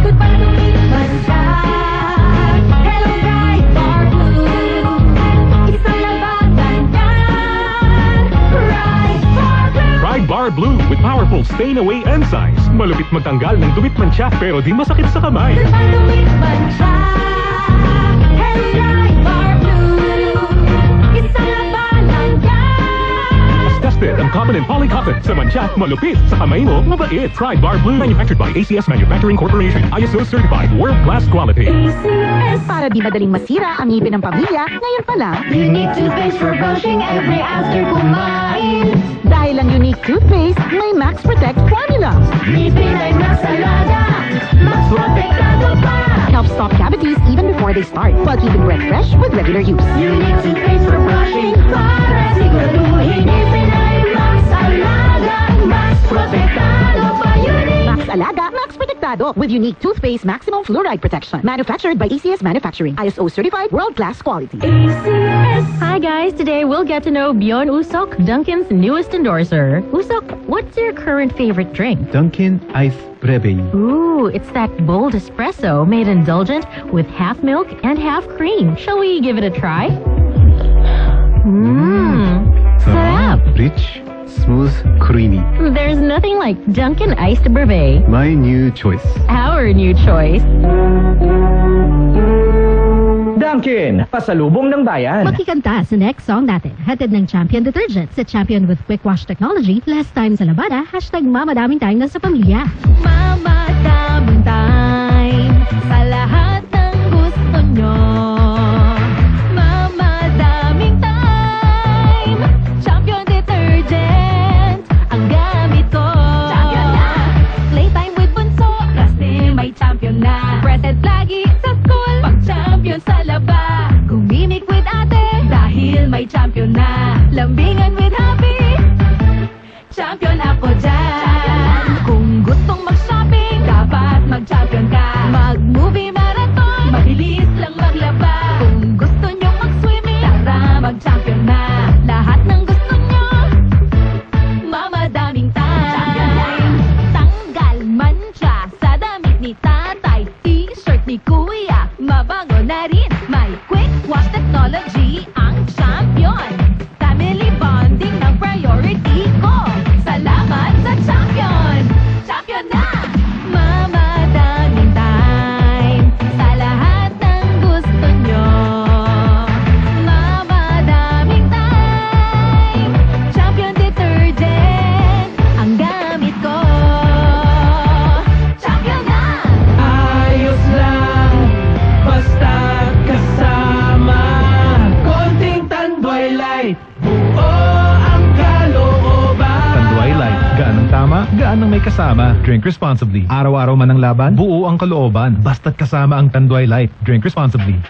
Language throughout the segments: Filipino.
Kung paano man siya, hello bright or blue, isang labanan yan, Ride Bar Blue. Ride Bar Blue with powerful stain-away enzymes. Malupit magtanggal ng dumi man siya pero di masakit sa kamay. Kung paano man siya, hello bright Bar Blue, isang labanan yan. As tested ang cotton and polycotton sa mancha, malupit sa kamay mo, mabait. Ride Bar Blue, manufactured by ACS Manufacturing Corporation, ISO certified, world-class quality. ACS. Para di madaling masira ang ngipin ng pamilya, ngayon pa lang, Unique toothpaste for brushing every after kumain. dahil ang unique toothpaste, may Max Protect formula. Ngipin ay mas alaga, mas protektado pa. Helps stop cavities even before they start, while keeping breath fresh with regular use. Unique toothpaste for brushing para siguraduhin ngipin ay mas alaga, mas protektado pa. Unique. Max Alaga, Max Protectado with unique toothpaste maximum fluoride protection. Manufactured by ACS Manufacturing, ISO certified, world-class quality. ACS. Hi guys, today we'll get to know Bjorn Usok, Dunkin's newest endorser. Usok, what's your current favorite drink? Dunkin' Ice Breve. Ooh, it's that bold espresso made indulgent with half milk and half cream. Shall we give it a try? Sarap! Rich, smooth, creamy. There's nothing like Dunkin' Iced Brevet. My new choice. Our new choice. Dunkin, pasalubong ng bayan. Makikanta sa next song natin. Hatid ng Champion Detergent sa Champion with Quick Wash Technology. Less time sa labada. #mamadaming time na sa pamilya. Mama, daming time sa lahat ng gusto nyo. Mama, daming time. Champion Detergent ang gamit ko. Champion na! Playtime with bunso. Kasi may champion na. Present lagi sa school. Pag champion sa laba. Gumimik with ate. Dahil may champion na. Lambingan with happy. Champion ako dyan. Kung gustong mag-shopping, dapat mag-champion ka. Mag-movie marathon, mabilis lang maglaba. Kung gusto nyong mag-swimming, tara mag-champion na. Lahat ng gusto nyo, mamadaming time. Tanggal mancha sa damit ni tatay. T-shirt ni kuya, mabango na rin. May quick wash technology ang champion. Family bonding ng priority ko. Salamat sa champion! Champion na! Mamadaming time sa lahat ng gusto nyo. Mamadaming time. Champion Detergent ang gamit ko. Champion na! Ayos lang, basta kasama. Konting Tanduay Light, buo ang kalooban. Tanduay Light. Gaan ang tama, gaan ang may kasama. Drink responsibly. Araw-araw man ang laban, buo ang kalooban. Basta't kasama ang Tanduay Light. Drink responsibly.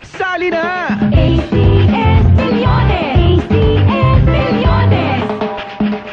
Sali na! ACS Milyones! ACS Milyones!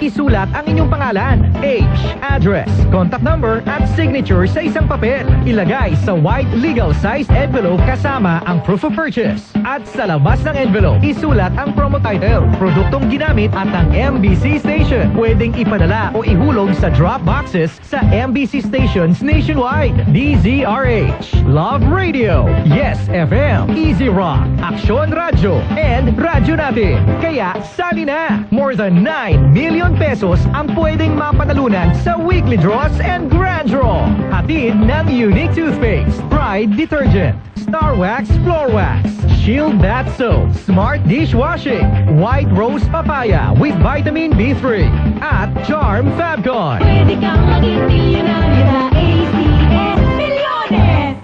Isulat ang inyong pangalan, age, address, contact number at signature sa isang papel. Ilagay sa white legal-sized envelope kasama ang proof of purchase. At sa labas ng envelope, isulat ang promo title, produktong ginamit at ang MBC station. Pwedeng ipadala o ihulog sa drop boxes sa MBC stations nationwide. DZRH, Love Radio, Yes FM, Easy Rock, Aksyon Radio, and Radyo Natin. Kaya sali na! More than 9 million pesos ang pwedeng mapanalunan sa weekly draws and grand draw. Hatid ng unique toothpaste, Pride Detergent, Star Wax Floor Wax, Shield Bath Soap, Smart Dishwashing, White Rose Papaya with Vitamin B3, at Charm Fabcon. Pwede kang maging milyonaryo na ACS Milyones!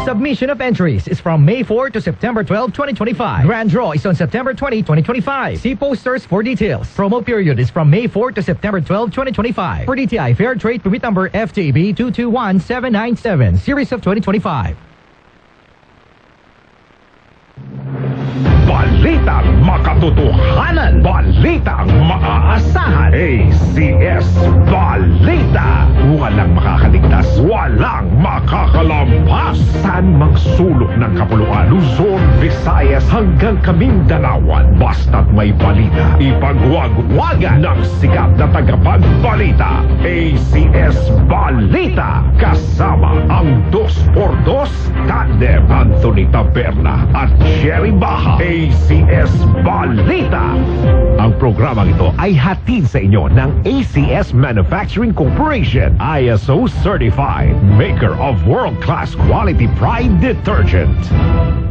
Submission of entries is from May 4 to September 12, 2025. Grand draw is on September 20, 2025. See posters for details. Promo period is from May 4 to September 12, 2025. For DTI Fair Trade Permit Number FTB 221797, Series of 2025. Balitang makatotohanan, balitang maaasahan. ACS Balita. Walang makakaligtas, walang makakalampas. Saan mang sulok ng kapuluan, Luzon, Visayas hanggang Kamindalawan. Basta't may balita, ipagwagwagan ng sikat na tagapagbalita. ACS Balita, kasama ang 2x2 tandem Anthony Taberna at Sherry Baha. ACS Balita. Ang programang ito ay hatid sa inyo ng ACS Manufacturing Corporation, ISO certified, maker of world-class quality Pride detergent.